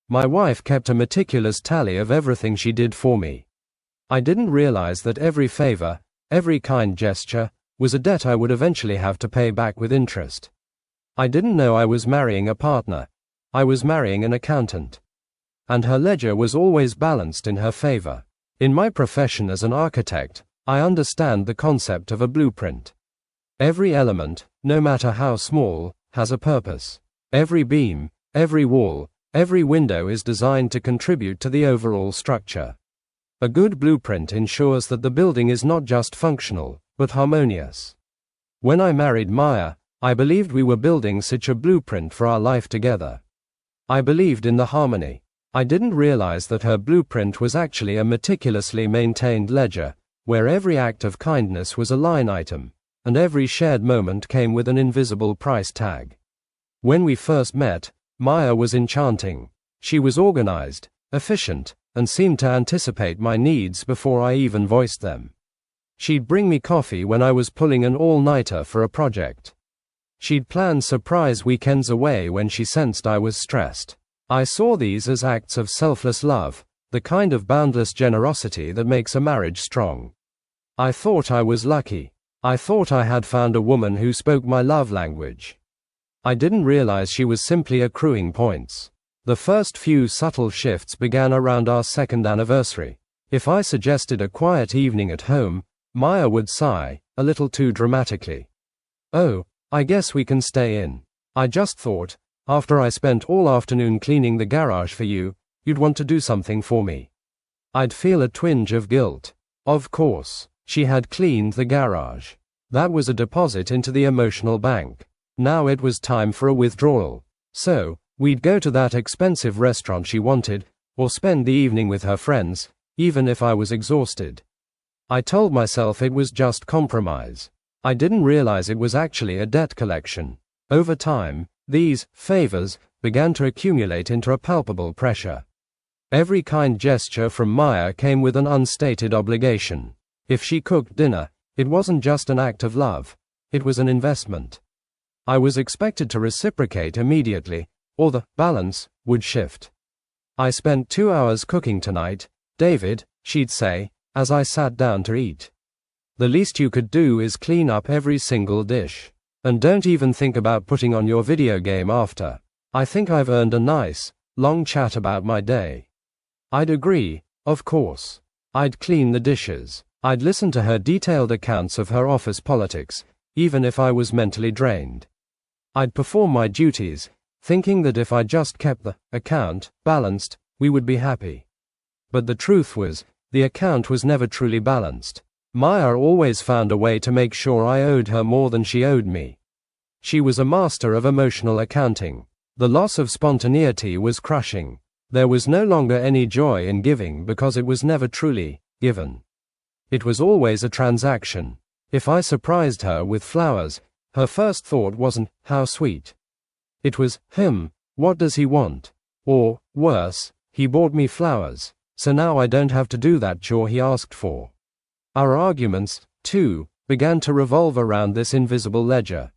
My wife kept a meticulous tally of everything she did for me. I didn't realize that every favor, every kind gesture, was a debt I would eventually have to pay back with interest. I didn't know I was marrying a partner. I was marrying an accountant. And her ledger was always balanced in her favor. In my profession as an architect, I understand the concept of a blueprint. Every element, no matter how small, has a purpose. Every beam, every wall, every window is designed to contribute to the overall structure. A good blueprint ensures that the building is not just functional, but harmonious. When I married Maya, I believed we were building such a blueprint for our life together. I believed in the harmony. I didn't realize that her blueprint was actually a meticulously maintained ledger, where every act of kindness was a line item, and every shared moment came with an invisible price tag. When we first met, Maya was enchanting. She was organized, efficient, and seemed to anticipate my needs before I even voiced them. She'd bring me coffee when I was pulling an all-nighter for a project. She'd plan surprise weekends away when she sensed I was stressed. I saw these as acts of selfless love, the kind of boundless generosity that makes a marriage strong. I thought I was lucky. I thought I had found a woman who spoke my love language. I didn't realize she was simply accruing points. The first few subtle shifts began around our second anniversary. If I suggested a quiet evening at home, Maya would sigh, a little too dramatically. "Oh, I guess we can stay in. I just thought, after I spent all afternoon cleaning the garage for you, you'd want to do something for me." I'd feel a twinge of guilt. Of course, she had cleaned the garage. That was a deposit into the emotional bank. Now it was time for a withdrawal. So, we'd go to that expensive restaurant she wanted, or spend the evening with her friends, even if I was exhausted. I told myself it was just compromise. I didn't realize it was actually a debt collection. Over time, these favors began to accumulate into a palpable pressure. Every kind gesture from Maya came with an unstated obligation. If she cooked dinner, it wasn't just an act of love, it was an investment. I was expected to reciprocate immediately, or the balance would shift. "I spent 2 hours cooking tonight, David," she'd say, as I sat down to eat. "The least you could do is clean up every single dish. And don't even think about putting on your video game after. I think I've earned a nice, long chat about my day." I'd agree, of course. I'd clean the dishes. I'd listen to her detailed accounts of her office politics, even if I was mentally drained. I'd perform my duties, thinking that if I just kept the account balanced, we would be happy. But the truth was, the account was never truly balanced. Maya always found a way to make sure I owed her more than she owed me. She was a master of emotional accounting. The loss of spontaneity was crushing. There was no longer any joy in giving because it was never truly given. It was always a transaction. If I surprised her with flowers, her first thought wasn't, "How sweet." It was, "What does he want?" Or, worse, "He bought me flowers, so now I don't have to do that chore he asked for." Our arguments, too, began to revolve around this invisible ledger.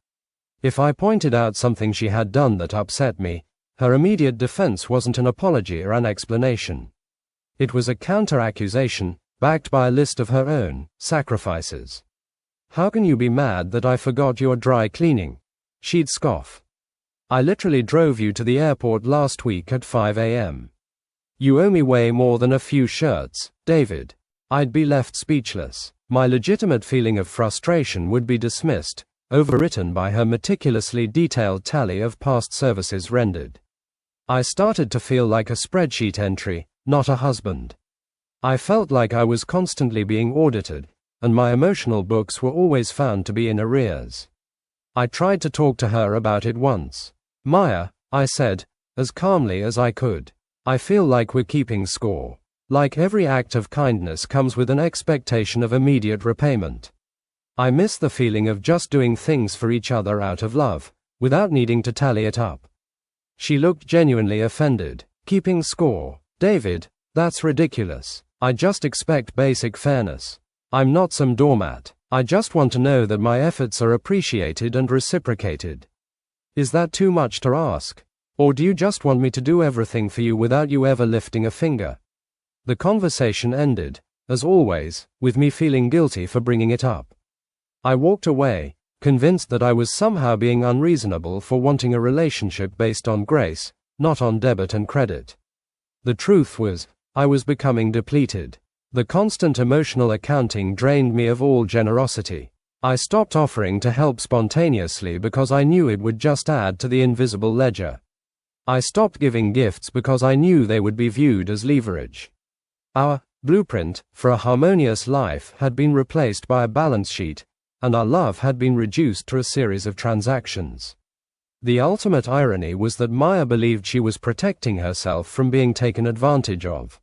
If I pointed out something she had done that upset me, her immediate defense wasn't an apology or an explanation. It was a counter-accusation, backed by a list of her own sacrifices. "How can you be mad that I forgot your dry cleaning?" she'd scoff. "I literally drove you to the airport last week at 5 a.m. You owe me way more than a few shirts, David." I'd be left speechless. My legitimate feeling of frustration would be dismissed, overwritten by her meticulously detailed tally of past services rendered. I started to feel like a spreadsheet entry, not a husband. I felt like I was constantly being audited, and my emotional books were always found to be in arrears. I tried to talk to her about it once. "Maya," I said, as calmly as I could, "I feel like we're keeping score. Like every act of kindness comes with an expectation of immediate repayment. I miss the feeling of just doing things for each other out of love, without needing to tally it up." She looked genuinely offended. "Keeping score, David, that's ridiculous. I just expect basic fairness. I'm not some doormat. I just want to know that my efforts are appreciated and reciprocated." "Is that too much to ask?" Or do you just want me to do everything for you without you ever lifting a finger? The conversation ended, as always, with me feeling guilty for bringing it up. I walked away, convinced that I was somehow being unreasonable for wanting a relationship based on grace, not on debit and credit. The truth was, I was becoming depleted. The constant emotional accounting drained me of all generosity. I stopped offering to help spontaneously because I knew it would just add to the invisible ledger. I stopped giving gifts because I knew they would be viewed as leverage. Our blueprint for a harmonious life had been replaced by a balance sheet, and our love had been reduced to a series of transactions. The ultimate irony was that Maya believed she was protecting herself from being taken advantage of.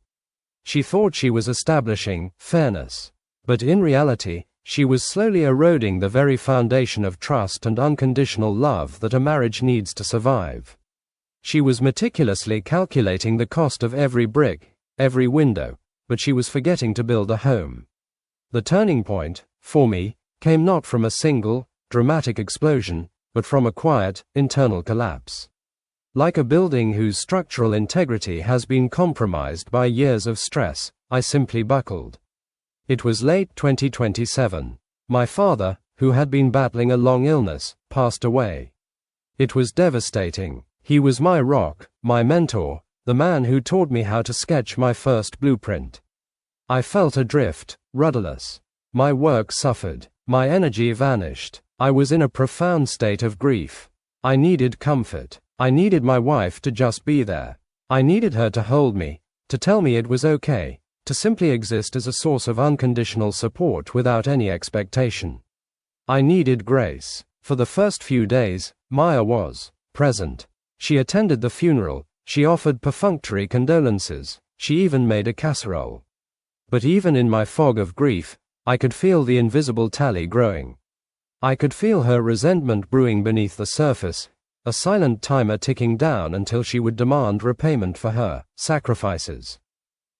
She thought she was establishing fairness, but in reality, she was slowly eroding the very foundation of trust and unconditional love that a marriage needs to survive. She was meticulously calculating the cost of every brick, every window, but she was forgetting to build a home. The turning point, for me, came not from a single, dramatic explosion, but from a quiet, internal collapse. Like a building whose structural integrity has been compromised by years of stress, I simply buckled. It was late 2027. My father, who had been battling a long illness, passed away. It was devastating. He was my rock, my mentor, the man who taught me how to sketch my first blueprint. I felt adrift, rudderless. My work suffered. My energy vanished. I was in a profound state of grief. I needed comfort. I needed my wife to just be there. I needed her to hold me, to tell me it was okay, to simply exist as a source of unconditional support without any expectation. I needed grace. For the first few days, Maya was present. She attended the funeral, she offered perfunctory condolences, she even made a casserole. But even in my fog of grief, I could feel the invisible tally growing. I could feel her resentment brewing beneath the surface, a silent timer ticking down until she would demand repayment for her sacrifices.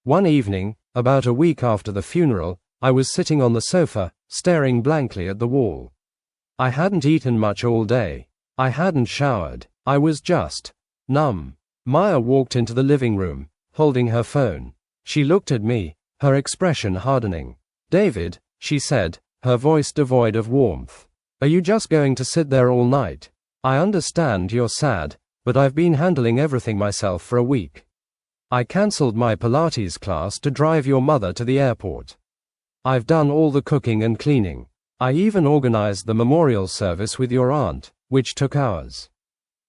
One evening, about a week after the funeral, I was sitting on the sofa, staring blankly at the wall. I hadn't eaten much all day. I hadn't showered. I was just numb. Maya walked into the living room, holding her phone. She looked at me, her expression hardening. "David," she said, her voice devoid of warmth. "Are you just going to sit there all night? I understand you're sad, but I've been handling everything myself for a week. I cancelled my Pilates class to drive your mother to the airport. I've done all the cooking and cleaning. I even organized the memorial service with your aunt, which took hours."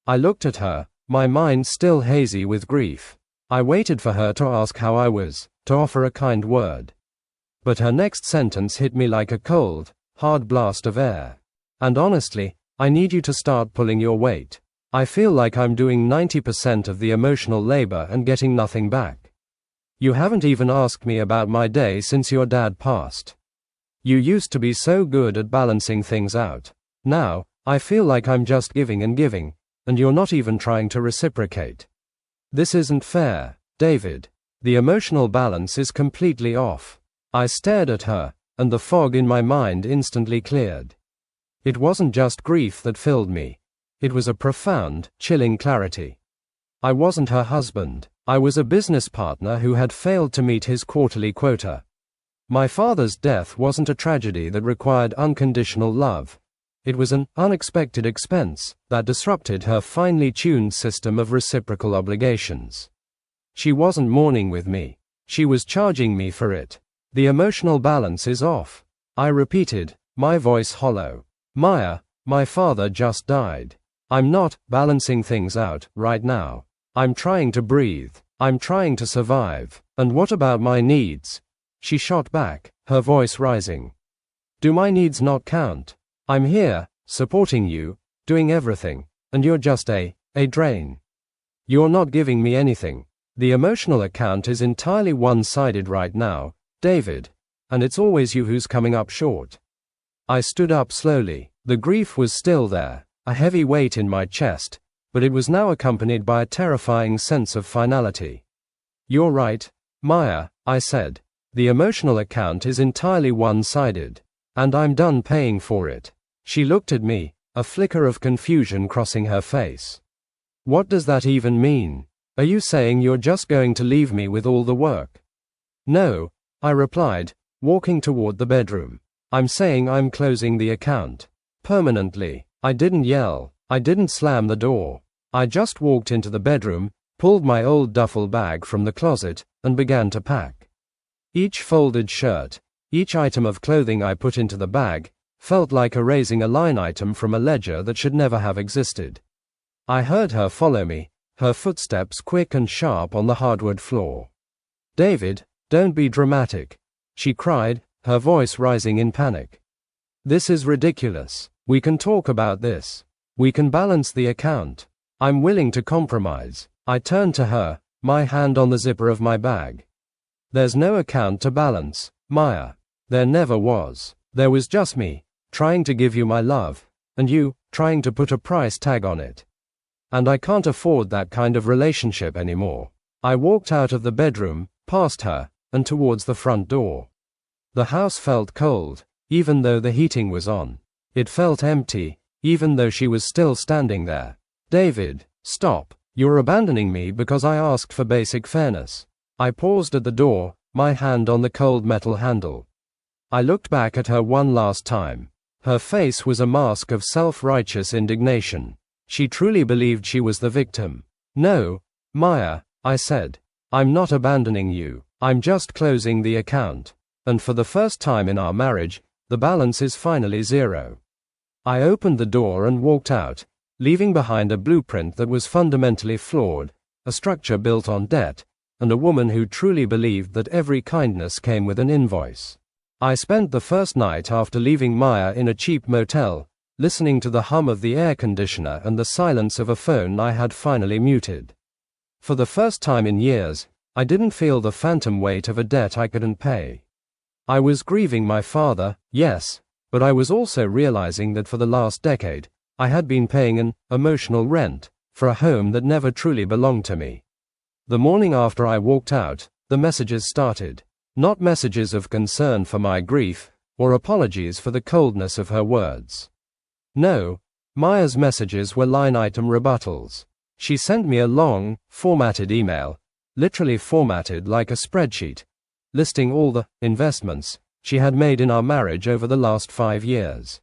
I looked at her, my mind still hazy with grief. I waited for her to ask how I was, to offer a kind word. But her next sentence hit me like a cold, hard blast of air. "And honestly, I need you to start pulling your weight. I feel like I'm doing 90% of the emotional labor and getting nothing back. You haven't even asked me about my day since your dad passed. You used to be so good at balancing things out. Now, I feel like I'm just giving, and you're not even trying to reciprocate. This isn't fair, David. The emotional balance is completely off." I stared at her, and the fog in my mind instantly cleared. It wasn't just grief that filled me. It was a profound, chilling clarity. I wasn't her husband. I was a business partner who had failed to meet his quarterly quota. My father's death wasn't a tragedy that required unconditional love. It was an unexpected expense that disrupted her finely tuned system of reciprocal obligations. She wasn't mourning with me. She was charging me for it. The emotional balance is off. I repeated, my voice hollow. "Maya, my father just died. I'm not balancing things out right now. I'm trying to breathe. I'm trying to survive. And what about my needs?" She shot back, her voice rising. "Do my needs not count? I'm here, supporting you, doing everything, and you're just a drain. You're not giving me anything. The emotional account is entirely one-sided right now, David, and it's always you who's coming up short." I stood up slowly. The grief was still there, a heavy weight in my chest, but it was now accompanied by a terrifying sense of finality. "You're right, Maya," I said. "The emotional account is entirely one-sided, and I'm done paying for it." She looked at me, a flicker of confusion crossing her face. What does that even mean? Are you saying you're just going to leave me with all the work? No, I replied, walking toward the bedroom. I'm saying I'm closing the account. Permanently. I didn't yell. I didn't slam the door. I just walked into the bedroom, pulled my old duffel bag from the closet, and began to pack. Each folded shirt, each item of clothing I put into the bag, felt like erasing a line item from a ledger that should never have existed. I heard her follow me, her footsteps quick and sharp on the hardwood floor. David, don't be dramatic, she cried, her voice rising in panic. This is ridiculous. We can talk about this. We can balance the account. I'm willing to compromise. I turned to her, my hand on the zipper of my bag. There's no account to balance, Maya. There never was. There was just me, trying to give you my love, and you, trying to put a price tag on it. And I can't afford that kind of relationship anymore. I walked out of the bedroom, past her, and towards the front door. The house felt cold, even though the heating was on. It felt empty, even though she was still standing there. David, stop. You're abandoning me because I asked for basic fairness. I paused at the door, my hand on the cold metal handle. I looked back at her one last time. Her face was a mask of self-righteous indignation. She truly believed she was the victim. No, Maya, I said. I'm not abandoning you. I'm just closing the account. And for the first time in our marriage, the balance is finally zero. I opened the door and walked out, leaving behind a blueprint that was fundamentally flawed, a structure built on debt, and a woman who truly believed that every kindness came with an invoice. I spent the first night after leaving Maya in a cheap motel, listening to the hum of the air conditioner and the silence of a phone I had finally muted. For the first time in years, I didn't feel the phantom weight of a debt I couldn't pay. I was grieving my father, yes, but I was also realizing that for the last decade, I had been paying an emotional rent for a home that never truly belonged to me. The morning after I walked out, the messages started. Not messages of concern for my grief, or apologies for the coldness of her words. No, Maya's messages were line-item rebuttals. She sent me a long, formatted email, literally formatted like a spreadsheet, listing all the investments she had made in our marriage over the last 5 years.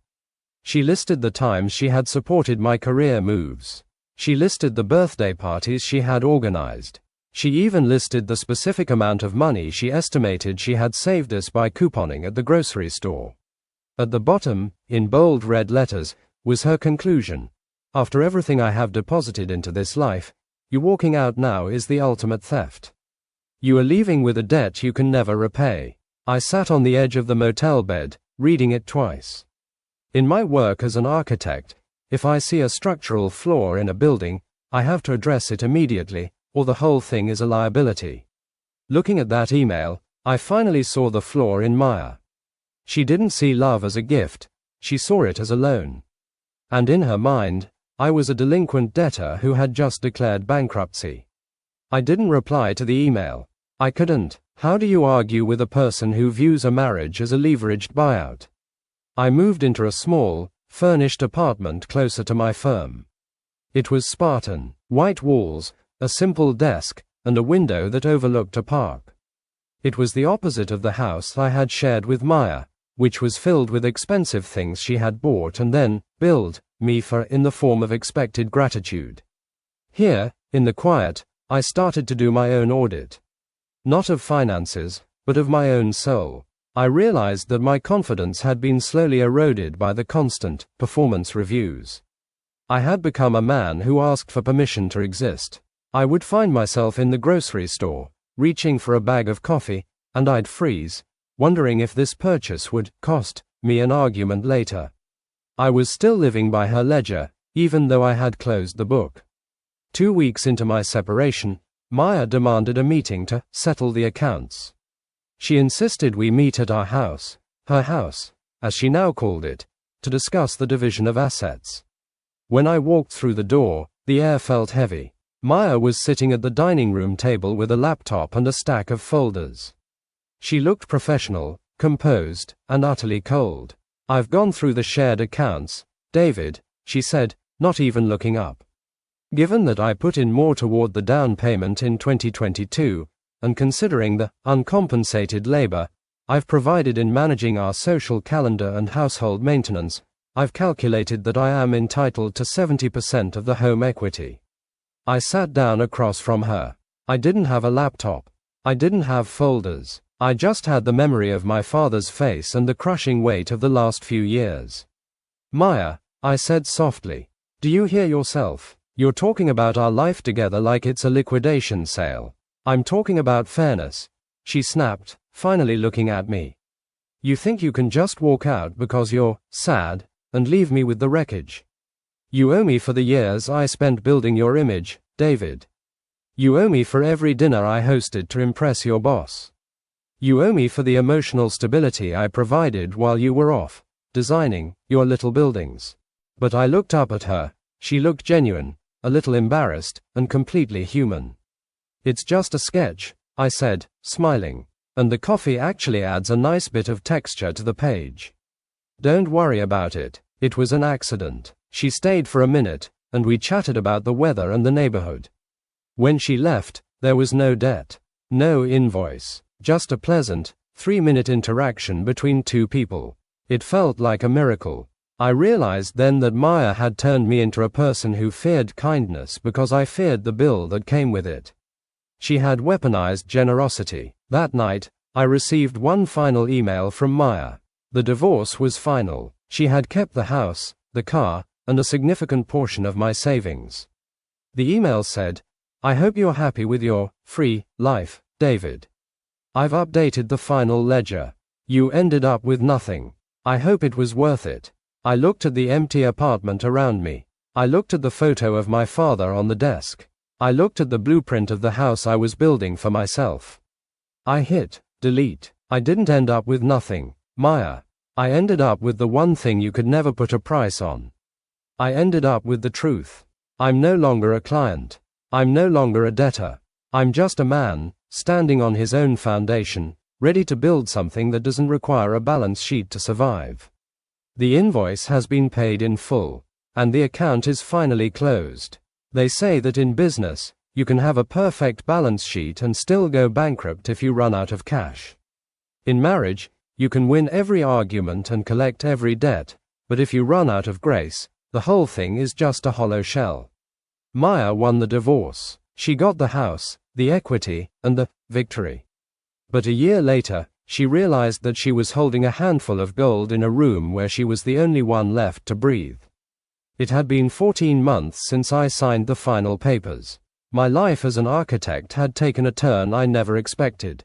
She listed the times she had supported my career moves. She listed the birthday parties she had organized. She even listed the specific amount of money she estimated she had saved us by couponing at the grocery store. At the bottom, in bold red letters, was her conclusion. After everything I have deposited into this life, you walking out now is the ultimate theft. You are leaving with a debt you can never repay. I sat on the edge of the motel bed, reading it twice. In my work as an architect, if I see a structural flaw in a building, I have to address it immediately, or the whole thing is a liability. Looking at that email, I finally saw the flaw in Maya. She didn't see love as a gift, she saw it as a loan. And in her mind, I was a delinquent debtor who had just declared bankruptcy. I didn't reply to the email. I couldn't. How do you argue with a person who views a marriage as a leveraged buyout? I moved into a small, furnished apartment closer to my firm. It was Spartan, white walls, a simple desk, and a window that overlooked a park. It was the opposite of the house I had shared with Maya, which was filled with expensive things she had bought and then billed me for in the form of expected gratitude. Here, in the quiet, I started to do my own audit. Not of finances, but of my own soul. I realized that my confidence had been slowly eroded by the constant performance reviews. I had become a man who asked for permission to exist. I would find myself in the grocery store, reaching for a bag of coffee, and I'd freeze, wondering if this purchase would cost me an argument later. I was still living by her ledger, even though I had closed the book. 2 weeks into my separation, Maya demanded a meeting to settle the accounts. She insisted we meet at her house, as she now called it, to discuss the division of assets. When I walked through the door, the air felt heavy. Maya was sitting at the dining room table with a laptop and a stack of folders. She looked professional, composed, and utterly cold. I've gone through the shared accounts, David, she said, not even looking up. Given that I put in more toward the down payment in 2022, and considering the uncompensated labor I've provided in managing our social calendar and household maintenance, I've calculated that I am entitled to 70% of the home equity. I sat down across from her. I didn't have a laptop. I didn't have folders. I just had the memory of my father's face and the crushing weight of the last few years. Maya, I said softly, do you hear yourself? You're talking about our life together like it's a liquidation sale. I'm talking about fairness, she snapped, finally looking at me. You think you can just walk out because you're sad and leave me with the wreckage? You owe me for the years I spent building your image, David. You owe me for every dinner I hosted to impress your boss. You owe me for the emotional stability I provided while you were off designing your little buildings. But I looked up at her. She looked genuine, a little embarrassed, and completely human. It's just a sketch, I said, smiling, and the coffee actually adds a nice bit of texture to the page. Don't worry about it, it was an accident. She stayed for a minute, and we chatted about the weather and the neighborhood. When she left, there was no debt, no invoice, just a pleasant, 3-minute interaction between two people. It felt like a miracle. I realized then that Maya had turned me into a person who feared kindness because I feared the bill that came with it. She had weaponized generosity. That night, I received one final email from Maya. The divorce was final. She had kept the house, the car, and a significant portion of my savings. The email said, I hope you're happy with your free life, David. I've updated the final ledger. You ended up with nothing. I hope it was worth it. I looked at the empty apartment around me. I looked at the photo of my father on the desk. I looked at the blueprint of the house I was building for myself. I hit delete. I didn't end up with nothing, Maya. I ended up with the one thing you could never put a price on. I ended up with the truth. I'm no longer a client. I'm no longer a debtor. I'm just a man, standing on his own foundation, ready to build something that doesn't require a balance sheet to survive. The invoice has been paid in full, and the account is finally closed. They say that in business, you can have a perfect balance sheet and still go bankrupt if you run out of cash. In marriage, you can win every argument and collect every debt, but if you run out of grace, the whole thing is just a hollow shell. Maya won the divorce. She got the house, the equity, and the victory. But a year later, she realized that she was holding a handful of gold in a room where she was the only one left to breathe. It had been 14 months since I signed the final papers. My life as an architect had taken a turn I never expected.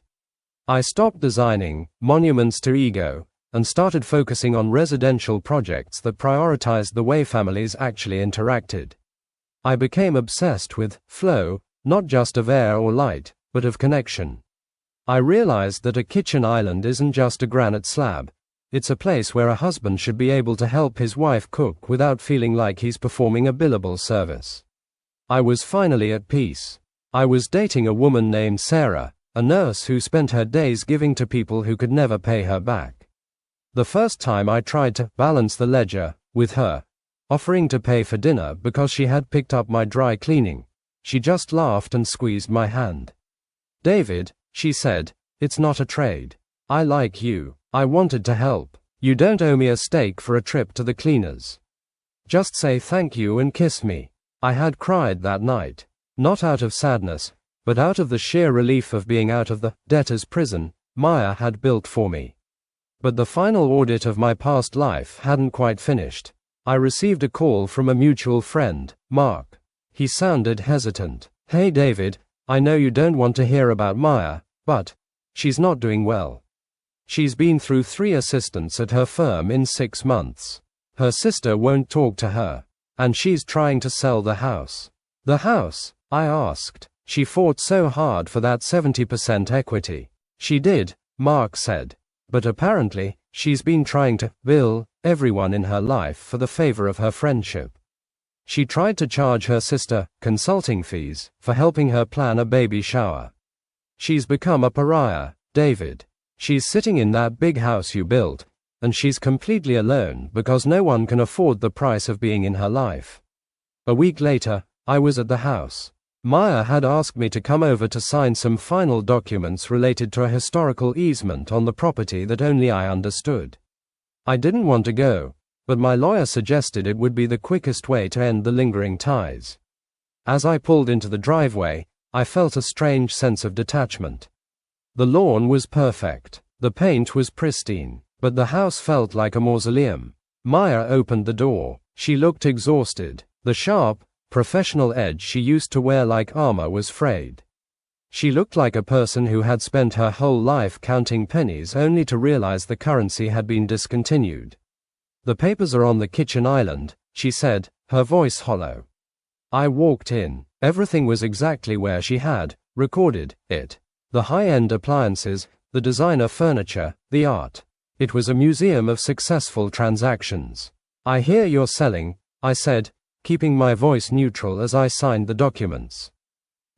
I stopped designing monuments to ego and started focusing on residential projects that prioritized the way families actually interacted. I became obsessed with flow, not just of air or light, but of connection. I realized that a kitchen island isn't just a granite slab. It's a place where a husband should be able to help his wife cook without feeling like he's performing a billable service. I was finally at peace. I was dating a woman named Sarah, a nurse who spent her days giving to people who could never pay her back. The first time I tried to balance the ledger with her, offering to pay for dinner because she had picked up my dry cleaning, she just laughed and squeezed my hand. David, she said, it's not a trade. I like you. I wanted to help. You don't owe me a steak for a trip to the cleaners. Just say thank you and kiss me. I had cried that night. Not out of sadness, but out of the sheer relief of being out of the debtor's prison Maya had built for me. But the final audit of my past life hadn't quite finished. I received a call from a mutual friend, Mark. He sounded hesitant. Hey David, I know you don't want to hear about Maya, but she's not doing well. She's been through 3 assistants at her firm in 6 months. Her sister won't talk to her, and she's trying to sell the house. The house? I asked. She fought so hard for that 70% equity. She did, Mark said. But apparently, she's been trying to bill everyone in her life for the favor of her friendship. She tried to charge her sister consulting fees for helping her plan a baby shower. She's become a pariah, David. She's sitting in that big house you built, and she's completely alone because no one can afford the price of being in her life. A week later, I was at the house. Maya had asked me to come over to sign some final documents related to a historical easement on the property that only I understood. I didn't want to go, but my lawyer suggested it would be the quickest way to end the lingering ties. As I pulled into the driveway, I felt a strange sense of detachment. The lawn was perfect. The paint was pristine, but the house felt like a mausoleum. Maya opened the door. She looked exhausted. The sharp, professional edge she used to wear like armor was frayed. She looked like a person who had spent her whole life counting pennies only to realize the currency had been discontinued. "The papers are on the kitchen island," she said, her voice hollow. I walked in. Everything was exactly where she had recorded it. The high-end appliances, the designer furniture, the art. It was a museum of successful transactions. "I hear you're selling," I said, keeping my voice neutral as I signed the documents.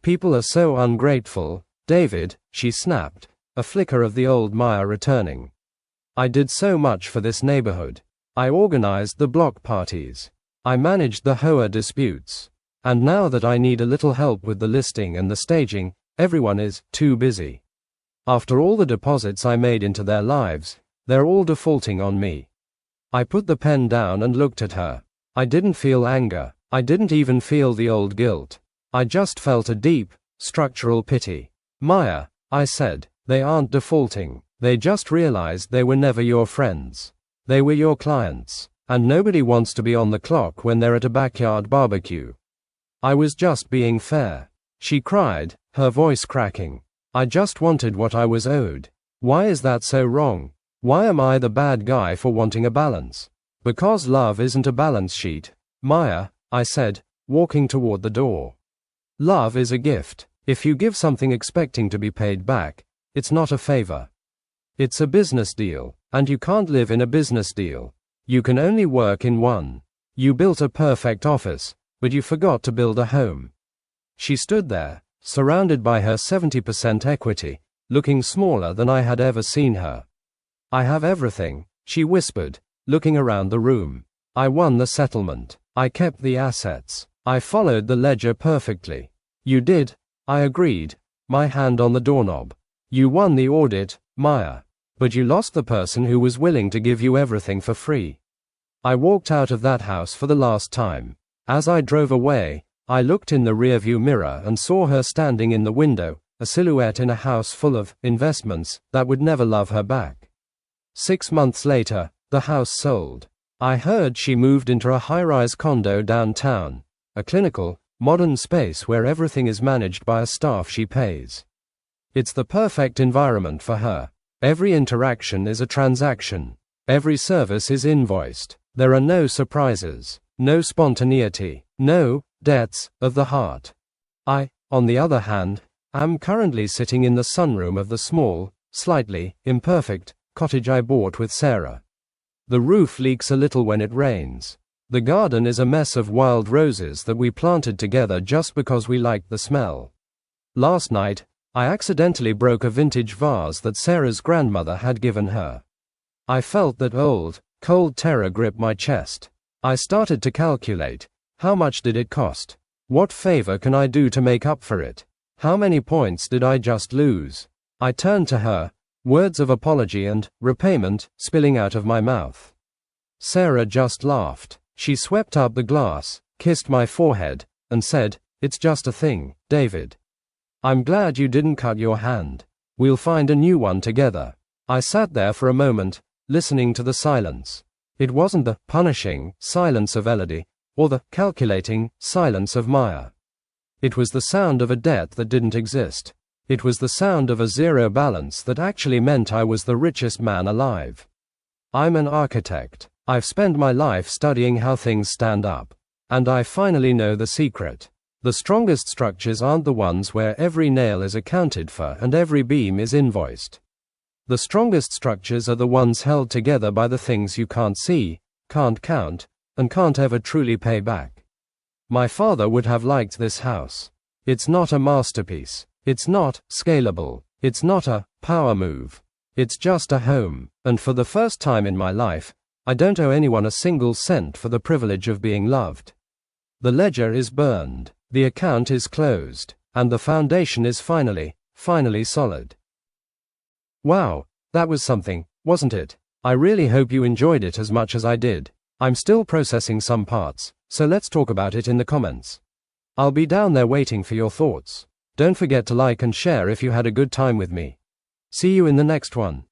"People are so ungrateful, David," she snapped, a flicker of the old Maya returning. "I did so much for this neighborhood. I organized the block parties. I managed the Hoa disputes. And now that I need a little help with the listing and the staging, everyone is too busy. After all the deposits I made into their lives, they're all defaulting on me." I put the pen down and looked at her. I didn't feel anger. I didn't even feel the old guilt. I just felt a deep, structural pity. "Maya," I said, "they aren't defaulting. They just realized they were never your friends. They were your clients. And nobody wants to be on the clock when they're at a backyard barbecue. I was just being fair." She cried, her voice cracking. "I just wanted what I was owed. Why is that so wrong? Why am I the bad guy for wanting a balance?" "Because love isn't a balance sheet, Maya," I said, walking toward the door. "Love is a gift. If you give something expecting to be paid back, it's not a favor. It's a business deal, and you can't live in a business deal. You can only work in one. You built a perfect office, but you forgot to build a home." She stood there, surrounded by her 70% equity, looking smaller than I had ever seen her. "I have everything," she whispered, looking around the room. "I won the settlement. I kept the assets. I followed the ledger perfectly." "You did," I agreed, my hand on the doorknob. "You won the audit, Maya. But you lost the person who was willing to give you everything for free." I walked out of that house for the last time. As I drove away, I looked in the rearview mirror and saw her standing in the window, a silhouette in a house full of investments that would never love her back. 6 months later, the house sold. I heard she moved into a high-rise condo downtown, a clinical, modern space where everything is managed by a staff she pays. It's the perfect environment for her. Every interaction is a transaction. Every service is invoiced. There are no surprises, no spontaneity, no debts of the heart. I, on the other hand, am currently sitting in the sunroom of the small, slightly imperfect cottage I bought with Sarah. The roof leaks a little when it rains. The garden is a mess of wild roses that we planted together just because we liked the smell. Last night, I accidentally broke a vintage vase that Sarah's grandmother had given her. I felt that old, cold terror grip my chest. I started to calculate, how much did it cost? What favor can I do to make up for it? How many points did I just lose? I turned to her, words of apology and repayment spilling out of my mouth. Sarah just laughed. She swept up the glass, kissed my forehead, and said, "It's just a thing, David. I'm glad you didn't cut your hand. We'll find a new one together." I sat there for a moment, listening to the silence. It wasn't the punishing silence of Elodie, or the calculating silence of Maya. It was the sound of a debt that didn't exist. It was the sound of a zero balance that actually meant I was the richest man alive. I'm an architect. I've spent my life studying how things stand up. And I finally know the secret. The strongest structures aren't the ones where every nail is accounted for and every beam is invoiced. The strongest structures are the ones held together by the things you can't see, can't count, and can't ever truly pay back. My father would have liked this house. It's not a masterpiece. It's not scalable. It's not a power move. It's just a home, and for the first time in my life, I don't owe anyone a single cent for the privilege of being loved. The ledger is burned. The account is closed, and the foundation is finally solid. Wow, that was something, wasn't it? I really hope you enjoyed it as much as I did. I'm still processing some parts, so let's talk about it in the comments. I'll be down there waiting for your thoughts. Don't forget to like and share if you had a good time with me. See you in the next one.